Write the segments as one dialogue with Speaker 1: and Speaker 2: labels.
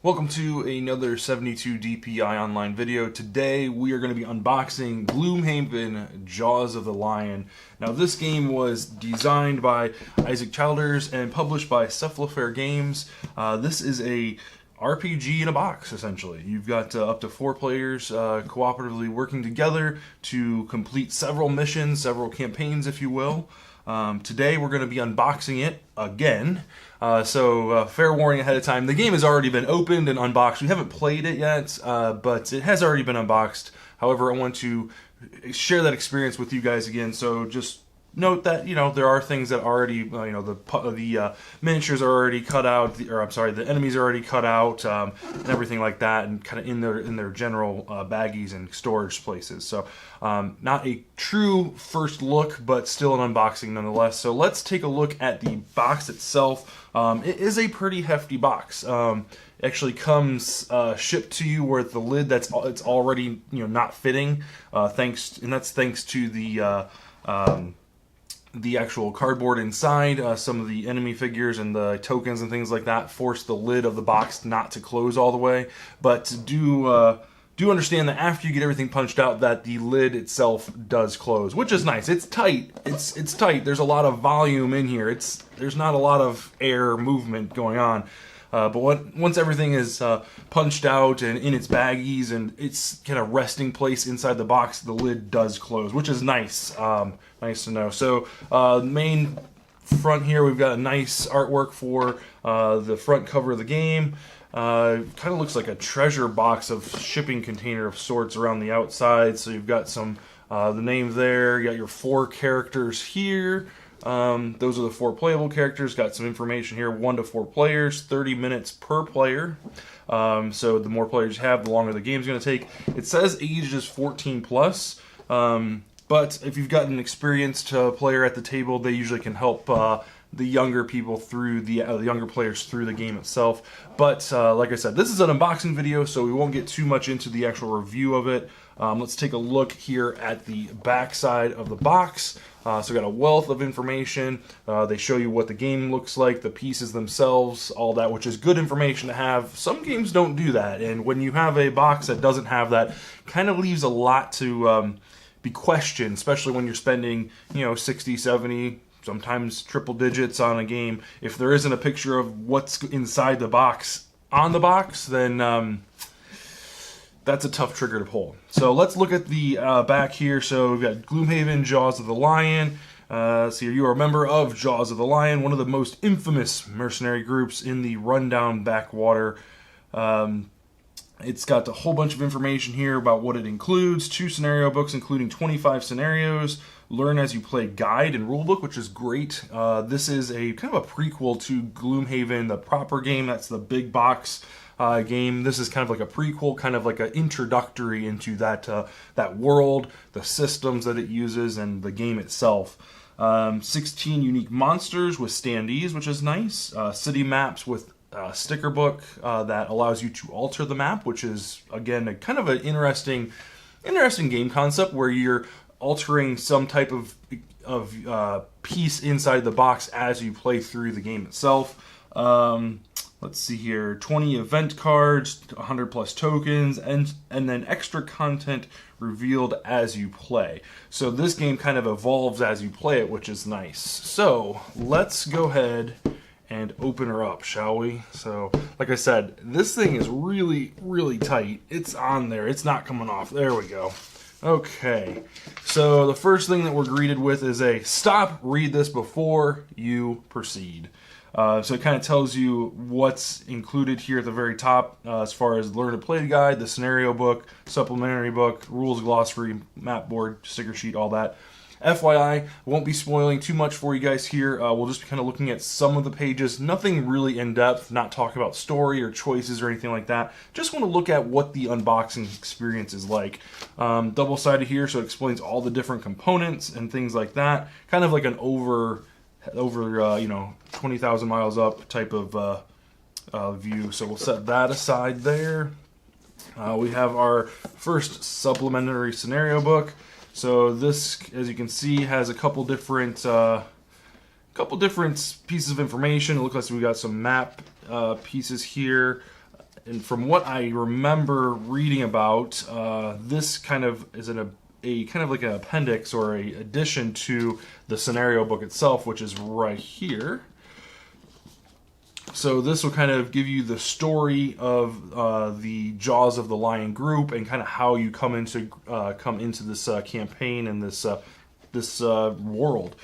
Speaker 1: Welcome to another 72 DPI online video. Today we are going to be unboxing Gloomhaven Jaws of the Lion. Now this game was designed by Isaac Childres and published by Cephalofair Games. This is a RPG in a box, essentially. You've got up to 4 players cooperatively working together to complete several missions, several campaigns, if you will. Today we're going to be unboxing it again. So fair warning ahead of time, the game has already been opened and unboxed. We haven't played it yet, but it has already been unboxed. However, I want to share that experience with you guys again, so just note that, there are things that already, the miniatures are already cut out, the enemies are already cut out, and everything like that, and kind of in their general baggies and storage places. So, not a true first look, but still an unboxing nonetheless. So let's take a look at the box itself. It is a pretty hefty box. Actually comes shipped to you with the lid it's already not fitting. Thanks to the actual cardboard inside. Some of the enemy figures and the tokens and things like that force the lid of the box not to close all the way. But do understand that after you get everything punched out, that the lid itself does close, which is nice. It's tight. It's tight. There's a lot of volume in here. There's not a lot of air movement going on. But once everything is punched out and in its baggies and its kind of resting place inside the box, the lid does close, which is nice. Nice to know. So main front here, we've got a nice artwork for the front cover of the game. Kind of looks like a treasure box of shipping container of sorts around the outside. So you've got some the name there. You got your 4 characters here. Those are the 4 playable characters. Got some information here. 1 to 4 players, 30 minutes per player. So the more players you have, the longer the game's going to take. It says age is 14 plus. But if you've got an experienced player at the table, they usually can help the younger people through the younger players through the game itself. But like I said, this is an unboxing video, so we won't get too much into the actual review of it. Let's take a look here at the back side of the box. So we got a wealth of information. They show you what the game looks like, the pieces themselves, all that, which is good information to have. Some games don't do that, and when you have a box that doesn't have that, kind of leaves a lot to be questioned, especially when you're spending 60, 70, sometimes triple digits on a game. If there isn't a picture of what's inside the box on the box, then that's a tough trigger to pull. So let's look at the back here. So we've got Gloomhaven, Jaws of the Lion. So you are a member of Jaws of the Lion, one of the most infamous mercenary groups in the rundown backwater. It's got a whole bunch of information here about what it includes. 2 scenario books, including 25 scenarios. Learn as you play guide and rulebook, which is great. This is a kind of a prequel to Gloomhaven, the proper game. That's the big box game. This is kind of like a prequel, kind of like an introductory into that world, the systems that it uses, and the game itself. 16 unique monsters with Standees, which is nice. City maps with sticker book that allows you to alter the map, which is again a kind of an interesting game concept where you're altering some type of piece inside the box as you play through the game itself. Let's see here, 20 event cards, 100 plus tokens, and then extra content revealed as you play. So this game kind of evolves as you play it, which is nice. So let's go ahead and open her up, shall we? So, like I said, this thing is really, really tight. It's on there. It's not coming off. There we go. Okay. So the first thing that we're greeted with is a stop, read this before you proceed. So it kind of tells you what's included here at the very top as far as learn to play guide, the scenario book, supplementary book, rules glossary, map board, sticker sheet, all that. FYI, won't be spoiling too much for you guys here. We'll just be kind of looking at some of the pages. Nothing really in-depth, not talking about story or choices or anything like that. Just want to look at what the unboxing experience is like. Double-sided here, so it explains all the different components and things like that. Kind of like an over 20,000 miles up type of view. So we'll set that aside there. We have our first supplementary scenario book. So this, as you can see, has a couple different pieces of information. It looks like we got some map pieces here. And from what I remember reading about, this kind of is a kind of like an appendix or a addition to the scenario book itself, which is right here. So this will kind of give you the story of the Jaws of the Lion group and kind of how you come into this campaign and this world.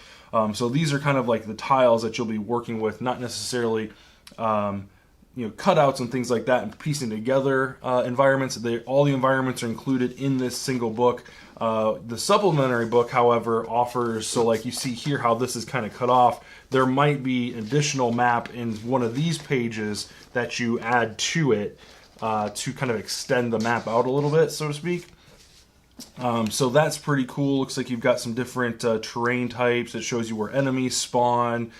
Speaker 1: So these are kind of like the tiles that you'll be working with, not necessarily cutouts and things like that, and piecing together environments. All the environments are included in this single book. The supplementary book, however, offers, so like you see here how this is kind of cut off, there might be additional map in one of these pages that you add to it to kind of extend the map out a little bit, so to speak. So that's pretty cool. Looks like you've got some different terrain types. It shows you where enemies spawn.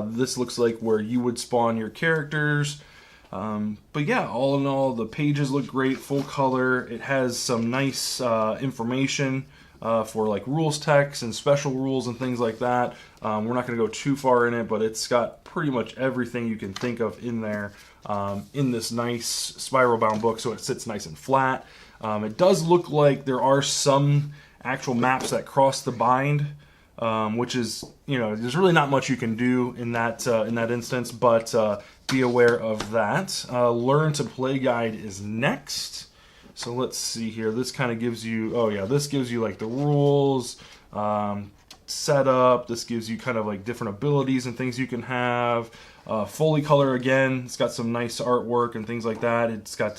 Speaker 1: This looks like where you would spawn your characters. But yeah, all in all, the pages look great, full color. It has some nice information for like rules text and special rules and things like that. We're not going to go too far in it, but it's got pretty much everything you can think of in there in this nice spiral bound book, so it sits nice and flat. It does look like there are some actual maps that cross the bind, which is, there's really not much you can do in that instance, but be aware of that. Learn to play guide is next. So let's see here. This kind of gives you, this gives you like the rules, setup. This gives you kind of like different abilities and things you can have. Fully color again. It's got some nice artwork and things like that. It's got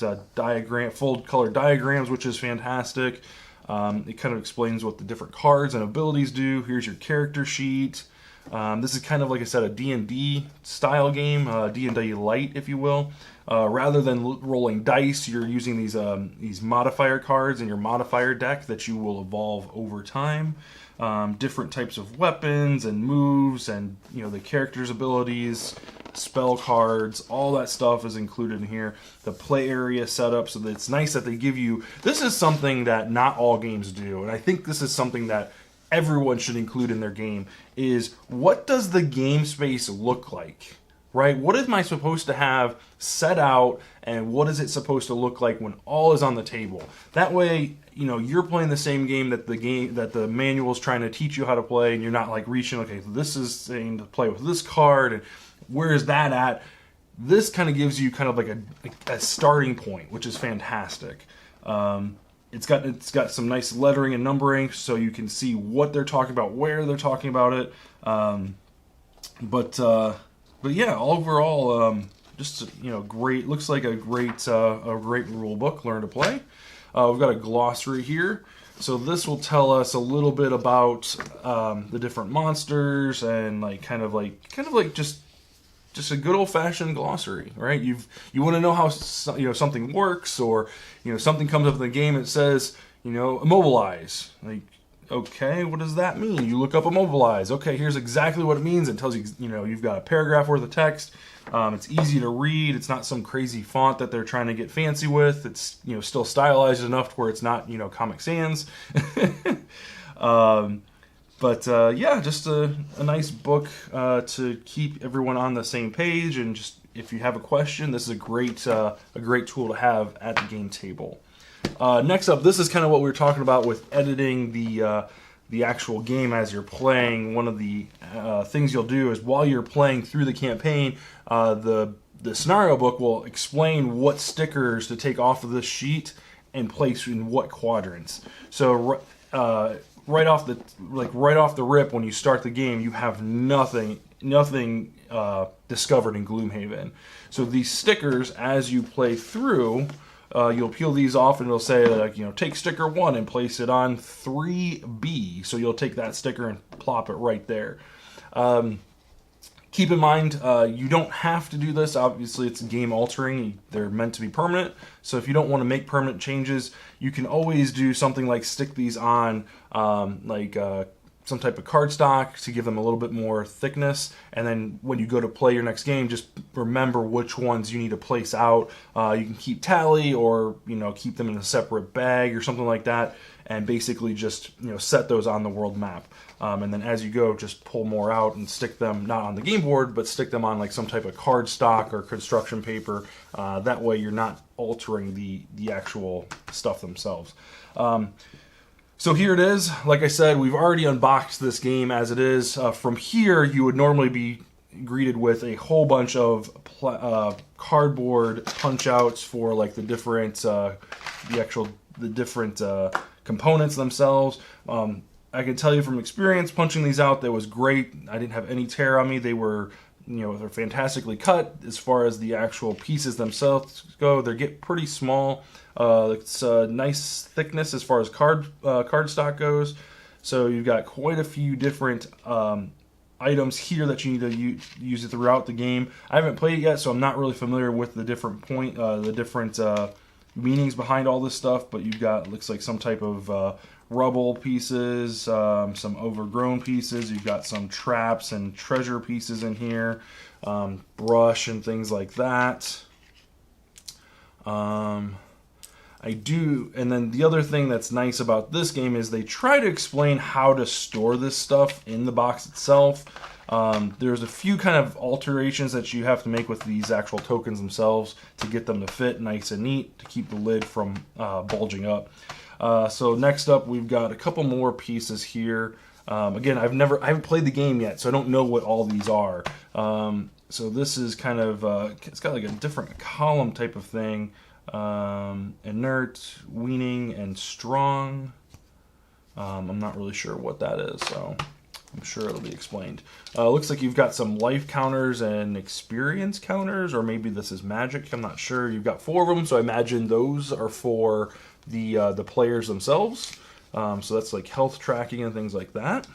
Speaker 1: full color diagrams, which is fantastic. It kind of explains what the different cards and abilities do. Here's your character sheet. This is kind of, like I said, a D&D style game, D&D light, if you will. Rather than rolling dice, you're using these modifier cards in your modifier deck that you will evolve over time. Different types of weapons and moves and, the character's abilities, spell cards, all that stuff is included in here. The play area setup, so that it's nice that they give you... This is something that not all games do, and I think this is something that everyone should include in their game, is what does the game space look like? Right? What am I supposed to have set out, and what is it supposed to look like when all is on the table? That way, you're playing the same game that the manual is trying to teach you how to play, and you're not like reaching, okay, this is saying to play with this card, and where is that at? This kind of gives you kind of like a starting point, which is fantastic. It's got some nice lettering and numbering, so you can see what they're talking about, where they're talking about it. But yeah, overall, just great. Looks like a great rule book. Learn to play. We've got a glossary here, so this will tell us a little bit about the different monsters and kind of like just a good old-fashioned glossary, right? You want to know how something works, or something comes up in the game and it says immobilize. Like, okay, what does that mean? You look up immobilize. Okay, here's exactly what it means. It tells you, you've got a paragraph worth of text. It's easy to read. It's not some crazy font that they're trying to get fancy with. It's still stylized enough to where it's not Comic Sans. But yeah, just a nice book to keep everyone on the same page, and just if you have a question, this is a great tool to have at the game table. Next up, this is kind of what we were talking about with editing the actual game as you're playing. One of the things you'll do is while you're playing through the campaign, the scenario book will explain what stickers to take off of this sheet and place in what quadrants. So right off the rip, when you start the game, you have nothing discovered in Gloomhaven. So these stickers, as you play through, you'll peel these off and it'll say take sticker 1 and place it on 3B. So you'll take that sticker and plop it right there. Keep in mind, you don't have to do this. Obviously, it's game altering. They're meant to be permanent. So if you don't want to make permanent changes, you can always do something like stick these on some type of cardstock to give them a little bit more thickness. And then when you go to play your next game, just remember which ones you need to place out. You can keep tally, or keep them in a separate bag or something like that, and basically just set those on the world map. And then as you go, just pull more out and stick them not on the game board, but stick them on like some type of cardstock or construction paper. That way you're not altering the actual stuff themselves. So here it is. Like I said, we've already unboxed this game as it is. From here, you would normally be greeted with a whole bunch of cardboard punch outs for like the different components themselves. I can tell you from experience, punching these out, that was great. I didn't have any tear on me. They were, they're fantastically cut. As far as the actual pieces themselves go, they get pretty small. It's a nice thickness as far as cardstock goes. So you've got quite a few different items here that you need to use it throughout the game. I haven't played it yet, so I'm not really familiar with the different meanings behind all this stuff. But you've got, looks like some type of rubble pieces, some overgrown pieces. You've got some traps and treasure pieces in here, brush and things like that. And then the other thing that's nice about this game is they try to explain how to store this stuff in the box itself. There's a few kind of alterations that you have to make with these actual tokens themselves to get them to fit nice and neat, to keep the lid from bulging up. So next up, we've got a couple more pieces here. Again, I haven't played the game yet, so I don't know what all these are. So this is kind of, it's got like a different column type of thing. Inert, weaning, and strong. I'm not really sure what that is, so I'm sure it'll be explained. Looks like you've got some life counters and experience counters, or maybe this is magic. I'm not sure. You've got 4 of them, so I imagine those are for the players themselves. So that's like health tracking and things like that.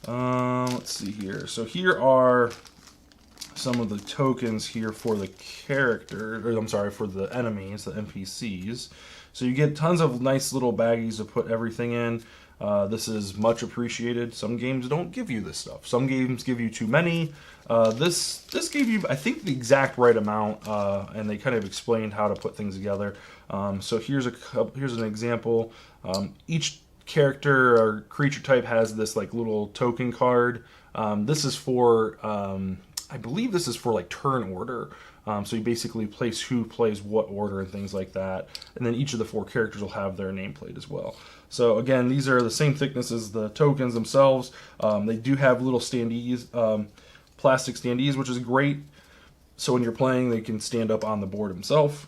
Speaker 1: Let's see here. So here are some of the tokens here for the for the enemies, the NPCs. So you get tons of nice little baggies to put everything in. This is much appreciated. Some games don't give you this stuff. Some games give you too many. This gave you, I think, the exact right amount, and they kind of explained how to put things together. So here's an example. Each character or creature type has this like little token card. This is for I believe this is for like turn order. So you basically place who plays what order and things like that. And then each of the 4 characters will have their nameplate as well. So again, these are the same thickness as the tokens themselves. They do have little standees, plastic standees, which is great. So when you're playing, they can stand up on the board himself,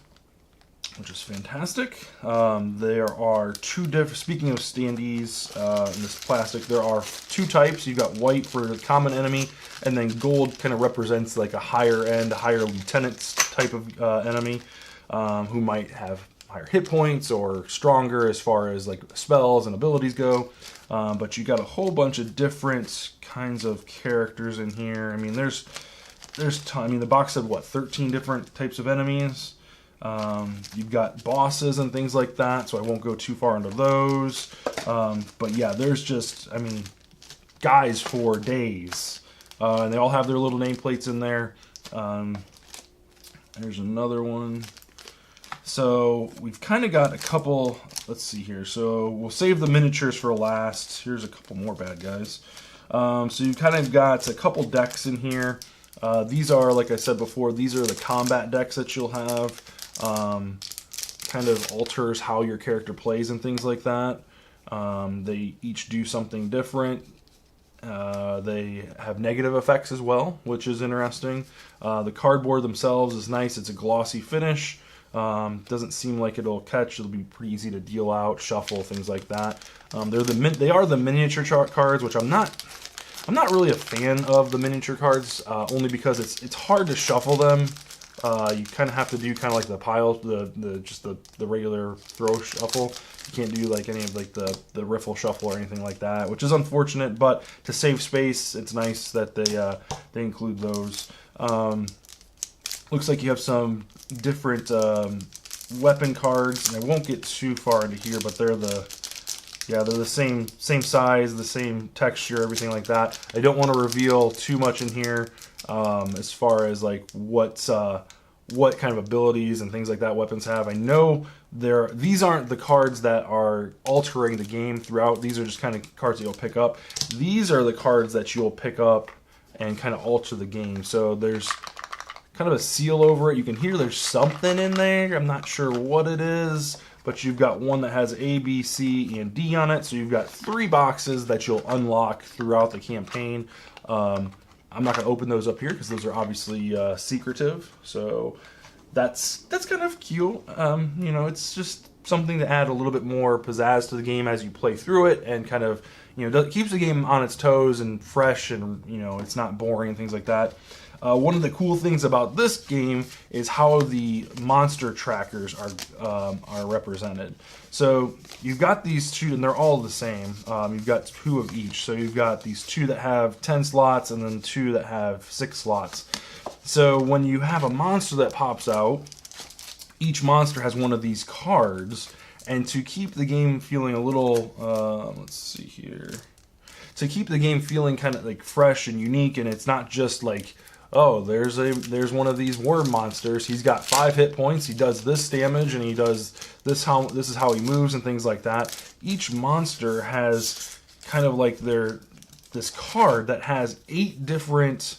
Speaker 1: which is fantastic. There are 2 different, speaking of standees in this plastic, there are 2 types. You've got white for the common enemy, and then gold kind of represents like a higher end, higher lieutenants type of enemy, who might have higher hit points or stronger as far as like spells and abilities go. But you got a whole bunch of different kinds of characters in here. I mean, there's the box said what, 13 different types of enemies. You've got bosses and things like that, so I won't go too far into those. But yeah, there's just, I mean, guys for days. And they all have their little nameplates in there. There's another one. So we've kind of got a couple, let's see here. So we'll save the miniatures for last. Here's a couple more bad guys. So you've kind of got a couple decks in here. These are, like I said before, these are the combat decks that you'll have. Kind of alters how your character plays and things like that. They each do something different. They have negative effects as well, which is interesting. The cardboard themselves is nice. It's a glossy finish. Doesn't seem like it'll catch. It'll be pretty easy to deal out, shuffle, things like that. They are the miniature cards, which I'm not really a fan of the miniature cards, only because it's hard to shuffle them. You kind of have to do kind of like the pile, the regular throw shuffle. You can't do like any of like the riffle shuffle or anything like that, which is unfortunate. But to save space, it's nice that they include those. Looks like you have some different weapon cards, and I won't get too far into here, but they're Yeah, they're the same size, the same texture, everything like that. I don't want to reveal too much in here as far as like what kind of abilities and things like that weapons have. I know these aren't the cards that are altering the game throughout. These are just kind of cards that you'll pick up. These are the cards that you'll pick up and kind of alter the game. So there's kind of a seal over it. You can hear there's something in there. I'm not sure what it is, but you've got one that has A, B, C, and D on it. So you've got 3 boxes that you'll unlock throughout the campaign. I'm not going to open those up here because those are obviously secretive. So that's kind of cute. You know, it's just something to add a little bit more pizzazz to the game as you play through it, and kind of, you know, keeps the game on its toes and fresh, and, you know, it's not boring and things like that. One of the cool things about this game is how the monster trackers are represented. So you've got these 2, and they're all the same. You've got 2 of each. So you've got these 2 that have 10 slots, and then 2 that have 6 slots. So when you have a monster that pops out, each monster has one of these cards. And to keep the game feeling a little, let's see here, to keep the game feeling kind of like fresh and unique, and it's not just like, oh, there's one of these worm monsters. He's got 5 hit points. He does this damage, and he does this. This is how he moves, and things like that. Each monster has kind of like this card that has 8 different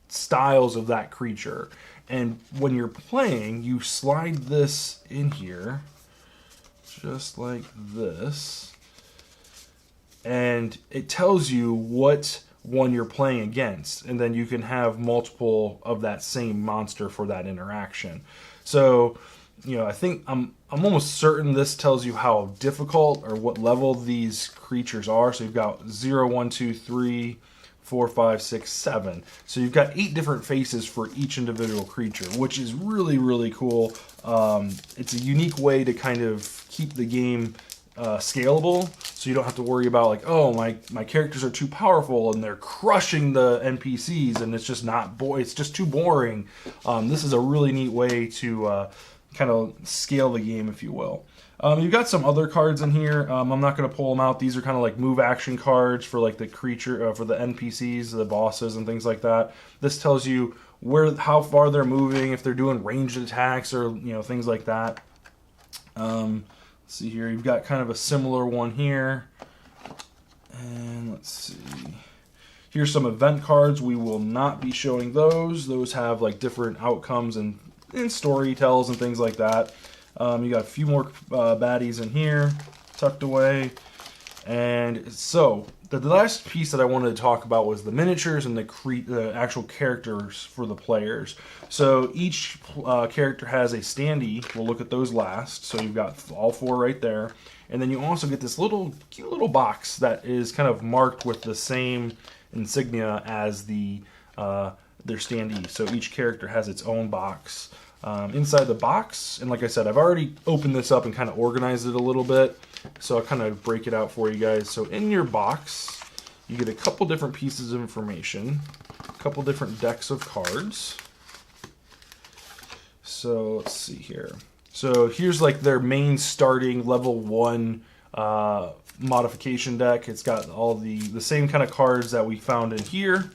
Speaker 1: styles of that creature. And when you're playing, you slide this in here, just like this, and it tells you what one you're playing against, and then you can have multiple of that same monster for that interaction. So, you know, I think I'm almost certain this tells you how difficult or what level these creatures are. So you've got 0, 1, 2, 3, 4, 5, 6, 7. So you've got 8 different faces for each individual creature, which is really, really cool. It's a unique way to kind of keep the game scalable, so you don't have to worry about like, oh, my characters are too powerful and they're crushing the NPCs, and it's just it's just too boring. This is a really neat way to kind of scale the game, if you will. You've got some other cards in here. I'm not going to pull them out. These are kind of like move action cards for like the creature, for the NPCs, the bosses, and things like that. This tells you how far they're moving, if they're doing ranged attacks, or, you know, things like that. Let's see here. You've got kind of a similar one here. And let's see. Here's some event cards. We will not be showing those. Those have like different outcomes and story tells and things like that. You got a few more baddies in here, tucked away. And so, the last piece that I wanted to talk about was the miniatures and the actual characters for the players. So, each character has a standee. We'll look at those last. So, you've got all 4 right there. And then you also get this cute little box that is kind of marked with the same insignia as their standee. So, each character has its own box. Inside the box, and like I said, I've already opened this up and kind of organized it a little bit, so I'll kind of break it out for you guys. So in your box, you get a couple different pieces of information, a couple different decks of cards. So let's see here. So here's like their main starting level 1 modification deck. It's got all the same kind of cards that we found in here.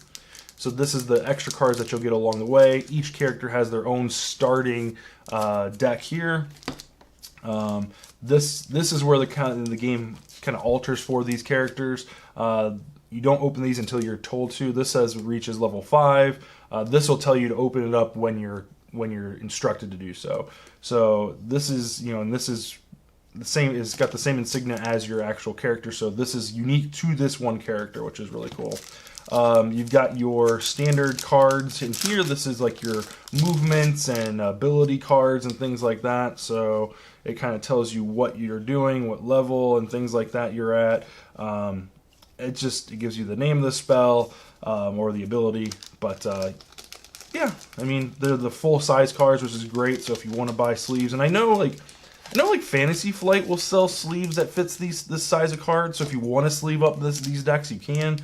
Speaker 1: So this is the extra cards that you'll get along the way. Each character has their own starting deck here. This is where the game kind of alters for these characters. You don't open these until you're told to. This says reaches level 5. This will tell you to open it up when you're instructed to do so. So this is, you know, and this is the same. It's got the same insignia as your actual character. So this is unique to this one character, which is really cool. You've got your standard cards in here. This is like your movements and ability cards and things like that. So it kind of tells you what you're doing, what level and things like that you're at. It gives you the name of the spell or the ability. But yeah, I mean, they're the full size cards, which is great. So if you want to buy sleeves, and I know like Fantasy Flight will sell sleeves that fits this size of cards. So if you want to sleeve up these decks, you can.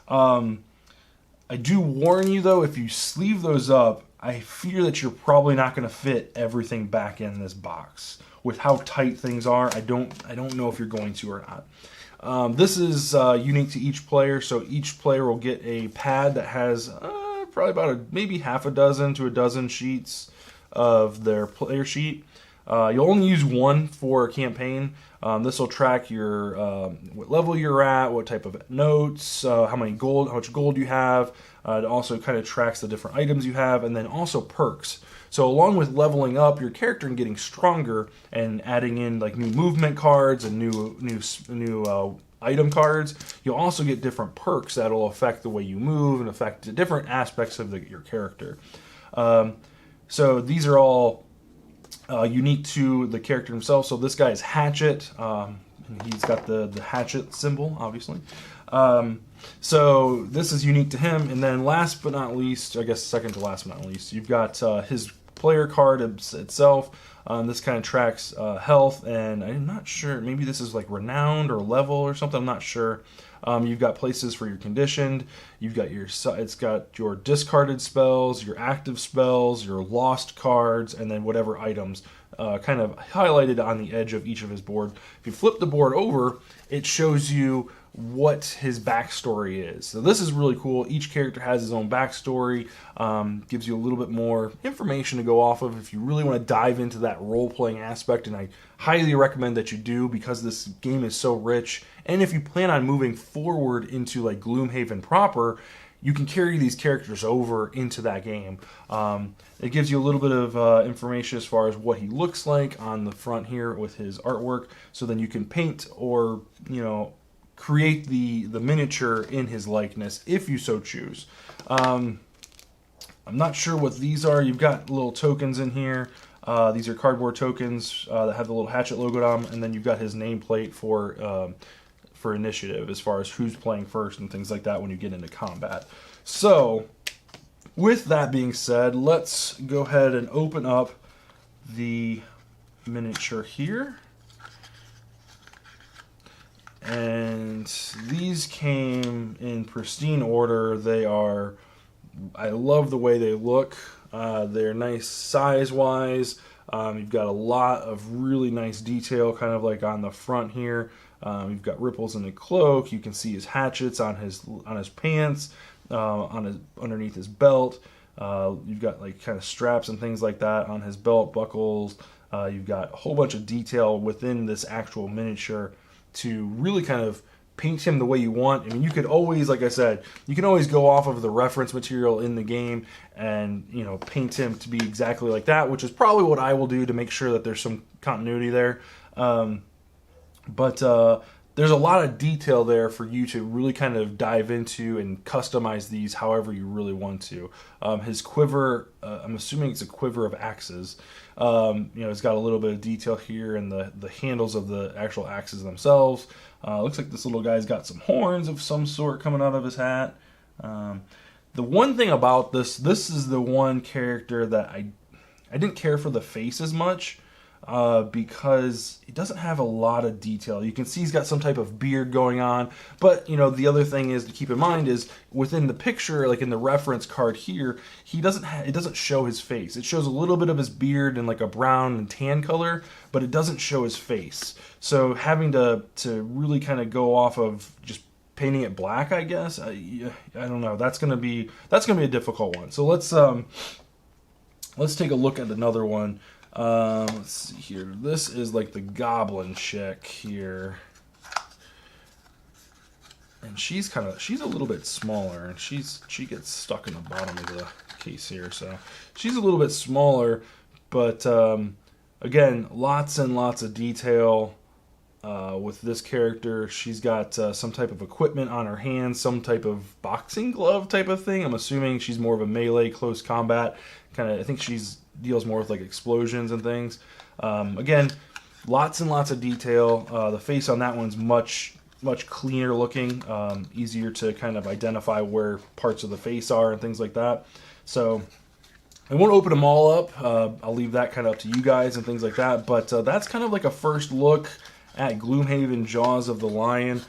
Speaker 1: I do warn you though, if you sleeve those up, I fear that you're probably not going to fit everything back in this box. With how tight things are, I don't know if you're going to or not. This is unique to each player, so each player will get a pad that has probably about maybe half a dozen to a dozen sheets of their player sheet. You'll only use one for a campaign. This will track your what level you're at, what type of notes, how much gold you have. It also kind of tracks the different items you have, and then also perks. So along with leveling up your character and getting stronger, and adding in like new movement cards and new item cards, you'll also get different perks that'll affect the way you move and affect different aspects of your character. So these are all unique to the character himself. So this guy is Hatchet. He's got the hatchet symbol, obviously. So this is unique to him. And then last but not least, I guess second to last but not least, you've got his player card itself. This kind of tracks health, and I'm not sure, maybe this is like renowned or level or something, I'm not sure. You've got places for your conditioned, you've got it's got your discarded spells, your active spells, your lost cards, and then whatever items kind of highlighted on the edge of each of his board. If you flip the board over, it shows you what his backstory is. So this is really cool. Each character has his own backstory, gives you a little bit more information to go off of if you really want to dive into that role-playing aspect, and I highly recommend that you do, because this game is so rich. And if you plan on moving forward into like Gloomhaven proper, you can carry these characters over into that game. It gives you a little bit of information as far as what he looks like on the front here with his artwork, so then you can paint or, create the miniature in his likeness if you so choose. I'm not sure what these are. You've got little tokens in here. These are cardboard tokens that have the little Hatchet logo on them, and then you've got his nameplate for initiative as far as who's playing first and things like that when you get into combat. So with that being said, let's go ahead and open up the miniature here. And these came in pristine order. I love the way they look. They're nice size-wise. You've got a lot of really nice detail kind of like on the front here. You've got ripples in the cloak. You can see his hatchets on his pants, underneath his belt. You've got like kind of straps and things like that on his belt buckles. You've got a whole bunch of detail within this actual miniature to really kind of paint him the way you want. I mean, you could always, like I said, you can always go off of the reference material in the game and, paint him to be exactly like that, which is probably what I will do to make sure that there's some continuity there. But there's a lot of detail there for you to really kind of dive into and customize these however you really want to. His quiver, I'm assuming it's a quiver of axes. It's got a little bit of detail here in the handles of the actual axes themselves. Looks like this little guy's got some horns of some sort coming out of his hat. The one thing about this is the one character that I didn't care for the face as much. Because he doesn't have a lot of detail. You can see he's got some type of beard going on, but the other thing is to keep in mind is within the picture, like in the reference card here, it doesn't show his face. It shows a little bit of his beard in like a brown and tan color, but it doesn't show his face. So having to really kind of go off of just painting it black, I guess, I don't know. That's gonna be a difficult one. So let's take a look at another one. Let's see here. This is like the goblin chick here. And she's a little bit smaller, and she gets stuck in the bottom of the case here. So she's a little bit smaller, but again, lots and lots of detail with this character. She's got some type of equipment on her hands, some type of boxing glove type of thing. I'm assuming she's more of a melee, close combat kind of. I think deals more with like explosions and things. Again, lots and lots of detail. The face on that one's much cleaner looking, easier to kind of identify where parts of the face are and things like that. So I won't open them all up. I'll leave that kind of up to you guys and things like that. But that's kind of like a first look at Gloomhaven Jaws of the Lion.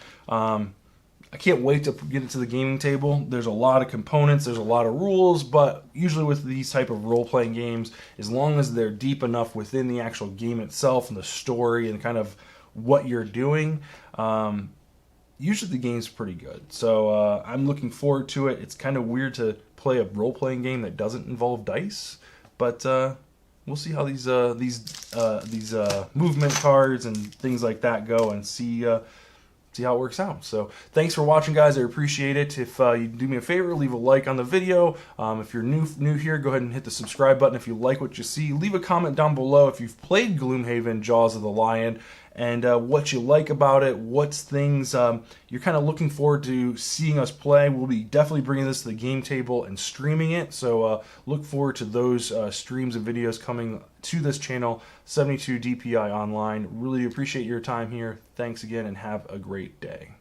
Speaker 1: I can't wait to get it to the gaming table. There's a lot of components, there's a lot of rules, but usually with these type of role-playing games, as long as they're deep enough within the actual game itself and the story and kind of what you're doing, usually the game's pretty good. So I'm looking forward to it. It's kind of weird to play a role-playing game that doesn't involve dice, but we'll see how these movement cards and things like that go, and see how it works out. So thanks for watching, guys. I appreciate it. If you do me a favor, leave a like on the video. If you're new here, go ahead and hit the subscribe button. If you like what you see, leave a comment down below if you've played Gloomhaven Jaws of the Lion, and what you like about it, what's things you're kind of looking forward to seeing us play. We'll be definitely bringing this to the game table and streaming it, so look forward to those streams and videos coming to this channel, 72 DPI Online. Really appreciate your time here. Thanks again, and have a great day.